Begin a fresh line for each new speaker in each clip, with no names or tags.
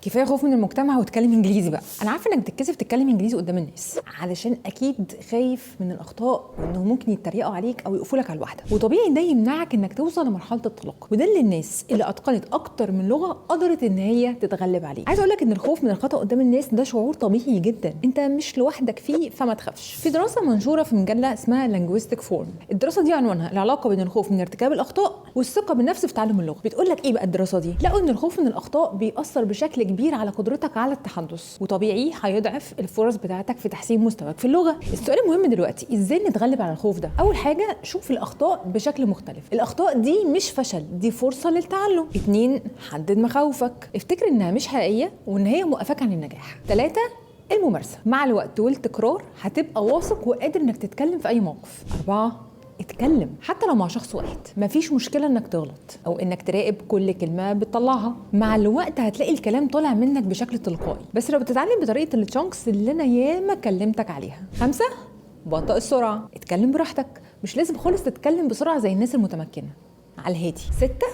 كفايه خوف من المجتمع وتكلم انجليزي بقى. انا عارفه انك بتتكسف تتكلم انجليزي قدام الناس علشان اكيد خايف من الاخطاء وانه ممكن يتريقوا عليك او يقفوا لك على الواحده، وطبيعي ده يمنعك انك توصل لمرحله الطلاق، وده اللي الناس اللي اتقنت اكتر من لغه قدرت ان هي تتغلب عليه. عايز اقول لك ان الخوف من الخطا قدام الناس ده شعور طبيعي جدا، انت مش لوحدك فيه فما تخافش. في دراسه منشوره في مجله اسمها لانجويستيك فورم، الدراسه دي عنوانها العلاقه بين الخوف من ارتكاب الاخطاء والثقه بالنفس في تعلم اللغه. بتقول لك ايه بقى الدراسه دي؟ لقوا ان الخوف من الاخطاء بيأثر بشكل كبير على قدرتك على التحدث، وطبيعي هيضعف الفرص بتاعتك في تحسين مستواك في اللغه. السؤال المهم دلوقتي ازاي نتغلب على الخوف ده؟ اول حاجه شوف الاخطاء بشكل مختلف، الاخطاء دي مش فشل، دي فرصه للتعلم. 2 حدد مخاوفك، افتكر انها مش حقيقيه وان هي موقفاك عن النجاح. 3 الممارسه، مع الوقت والتكرار هتبقى واثق وقادر انك تتكلم في اي موقف. 4 اتكلم حتى لو مع شخص واحد، مفيش مشكله انك تغلط او انك تراقب كل كلمه بتطلعها. مع الوقت هتلاقي الكلام طالع منك بشكل تلقائي، بس لو بتتعلم بطريقه التشانكس اللي انا ياما كلمتك عليها. 5 بطئ السرعه، اتكلم براحتك، مش لازم خالص تتكلم بسرعه زي الناس المتمكنه، على الهادي. 6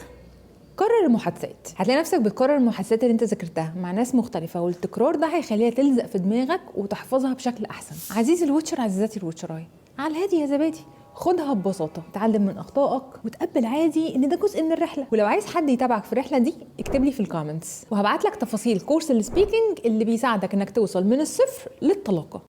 كرر المحادثات، هتلاقي نفسك بتكرر المحادثات اللي انت ذاكرتها مع ناس مختلفه، والتكرار ده هيخليها تلزق في دماغك وتحفظها بشكل احسن. عزيزي الواتشر، عزيزاتي الواتشراي، على الهادي يا زبادي، خدها ببساطه، تعلم من اخطائك وتقبل عادي ان ده جزء من الرحله. ولو عايز حد يتابعك في الرحله دي اكتب لي في الكومنتس، وهبعت لك تفاصيل كورس السبيكنج اللي بيساعدك انك توصل من الصفر للطلاقه.